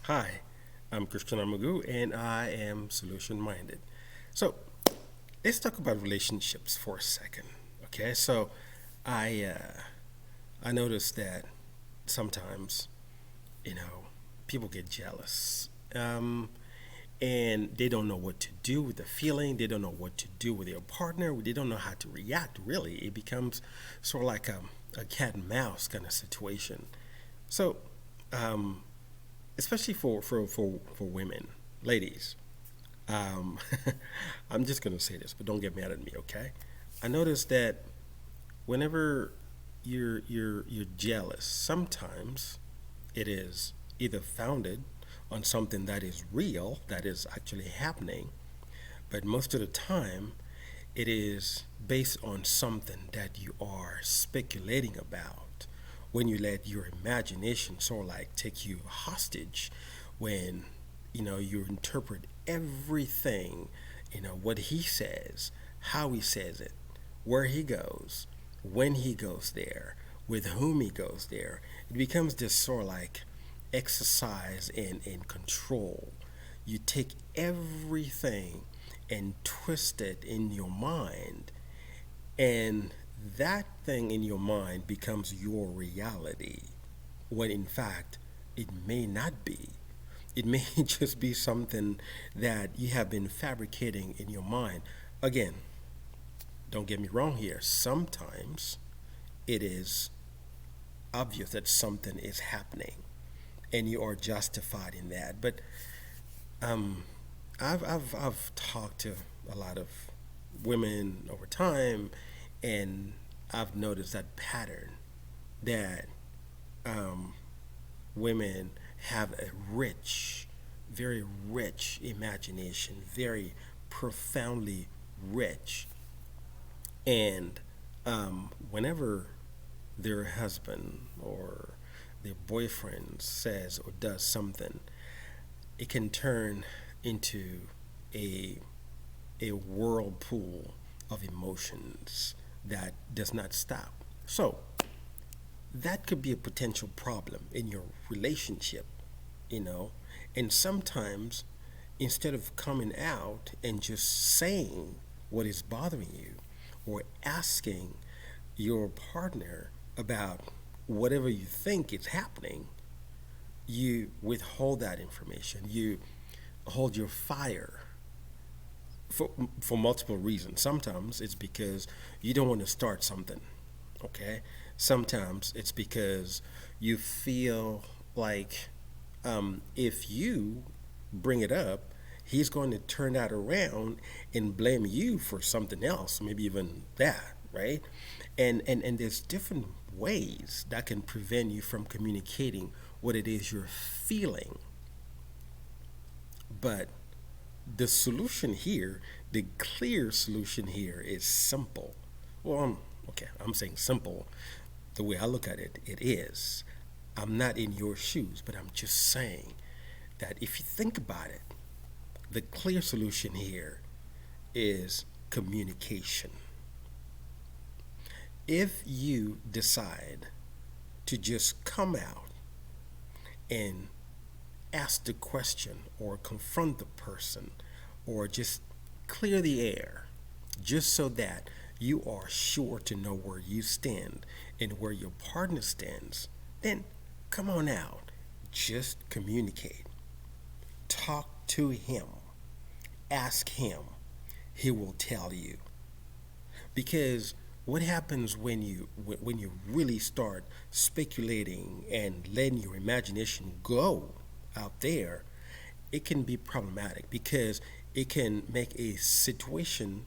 Hi, I'm Christian Amagu and I am solution minded. So, let's talk about relationships for a second. Okay, so I uh, I noticed that sometimes, you know, people get jealous. And they don't know what to do with the feeling. They don't know what to do with their partner. They don't know how to react, really. It becomes sort of like a cat and mouse kind of situation. So, um, especially for women, ladies. Um, I'm just gonna say this, but don't get mad at me, okay? I noticed that whenever you're jealous, sometimes it is either founded on something that is real, that is actually happening, but most of the time it is based on something that you are speculating about when you let your imagination sort of like take you hostage when you interpret everything, what he says, how he says it, where he goes, when he goes there, with whom he goes there. It becomes this sort of like exercise in control. You take everything and twist it in your mind, and that thing in your mind becomes your reality, when in fact it may not be. It may just be something that you have been fabricating in your mind. Again, don't get me wrong here. Sometimes it is obvious that something is happening and you are justified in that. But um, I've talked to a lot of women over time, and I've noticed that pattern that um, women have a rich, very rich imagination, very profoundly rich, and whenever their husband or their boyfriend says or does something, it can turn into a a whirlpool of emotions that does not stop. So that could be a potential problem in your relationship, you know. And sometimes instead of coming out and just saying what is bothering you or asking your partner about whatever you think is happening, you withhold that information. You hold your fire for, for multiple reasons. Sometimes it's because you don't want to start something, okay? Sometimes it's because you feel like if you bring it up, he's going to turn that around and blame you for something else, maybe even that, right? And there's different ways that can prevent you from communicating what it is you're feeling. But the solution here, the clear solution here is simple. Well, okay, I'm saying simple. The way I look at it, it is. I'm not in your shoes, but I'm just saying that if you think about it, the clear solution here is communication. If you decide to just come out and ask the question or confront the person or just clear the air just so that you are sure to know where you stand and where your partner stands, then come on out. Just communicate. Talk to him. Ask him. He will tell you. Because what happens when you really start speculating and letting your imagination go out there, it can be problematic because it can make a situation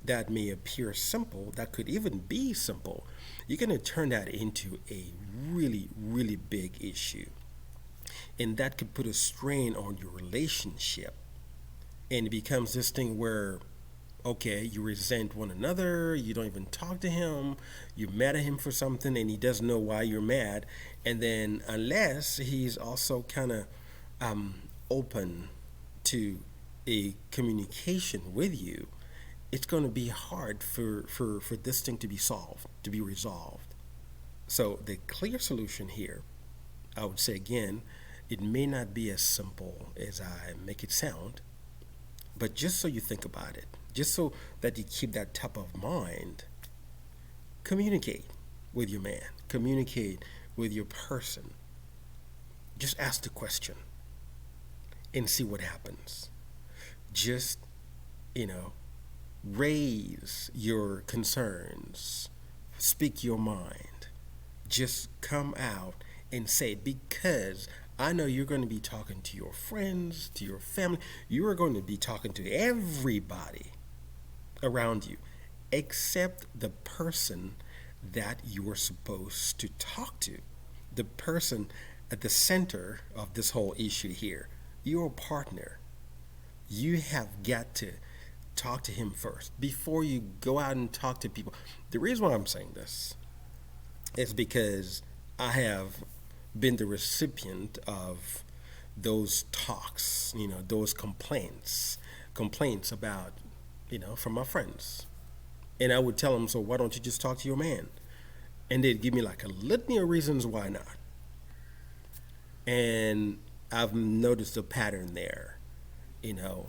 that may appear simple, that could even be simple, you're going to turn that into a really, really big issue. And that could put a strain on your relationship. And it becomes this thing where, okay, you resent one another, you don't even talk to him, you're mad at him for something, and he doesn't know why you're mad. And then, unless he's also kind of open to a communication with you, it's going to be hard for this thing to be solved, to be resolved. So, the clear solution here, I would say again, It may not be as simple as I make it sound, but just so you think about it, just so that you keep that top of mind, communicate with your man, communicate with your person. Just ask the question and see what happens. Just, you know, raise your concerns, speak your mind, just come out and say it, because I know you're going to be talking to your friends, to your family. You are going to be talking to everybody around you except the person that you are supposed to talk to, the person at the center of this whole issue here, your partner. You have got to talk to him first before you go out and talk to people. The reason why I'm saying this is because I have been the recipient of those talks, those complaints about, from my friends. And I would tell them, so why don't you just talk to your man? And they'd give me like a litany of reasons why not. And I've noticed a pattern there,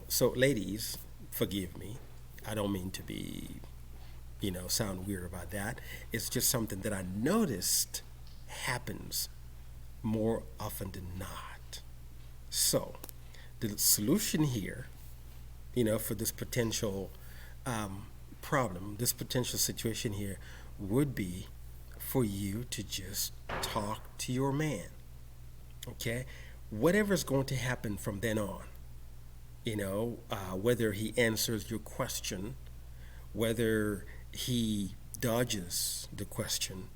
So, ladies, forgive me. I don't mean to be, sound weird about that. It's just something that I noticed happens more often than not. So, the solution here, for this potential problem, this potential situation here, would be for you to just talk to your man. Okay? Whatever's going to happen from then on, whether he answers your question, whether he dodges the question,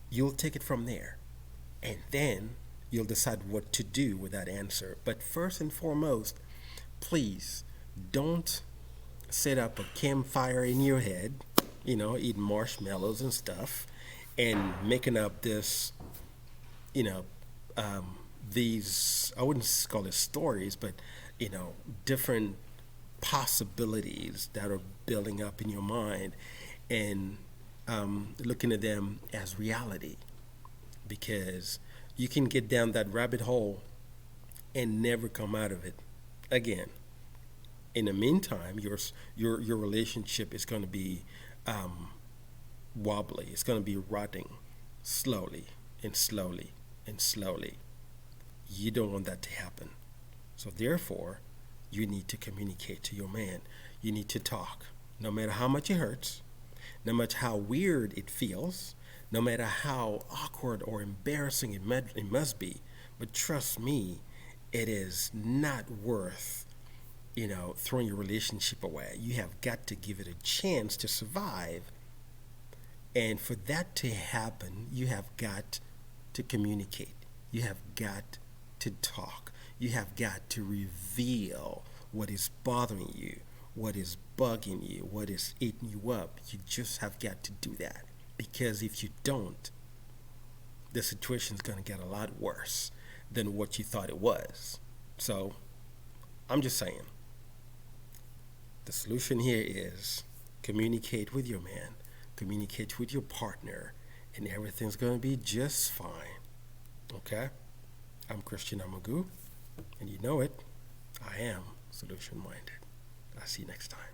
you'll take it from there. And then you'll decide what to do with that answer. But first and foremost, please don't set up a campfire in your head, eating marshmallows and stuff, and making up this, these, I wouldn't call it stories, but, different possibilities that are building up in your mind, and looking at them as reality. Because you can get down that rabbit hole and never come out of it again. In the meantime, your relationship is going to be wobbly. It's going to be rotting slowly and slowly and slowly. You don't want that to happen. So therefore, you need to communicate to your man. You need to talk, no matter how much it hurts, no matter how weird it feels, no matter how awkward or embarrassing it must be. But trust me, it is not worth, throwing your relationship away. You have got to give it a chance to survive. And for that to happen, you have got to communicate. You have got to talk. You have got to reveal what is bothering you, what is bugging you, what is eating you up. You just have got to do that. Because if you don't, the situation is going to get a lot worse than what you thought it was. So, I'm just saying, the solution here is communicate with your man, communicate with your partner, and everything's going to be just fine. Okay? I'm Christian Amagu, and you know it, I am solution-minded. I'll see you next time.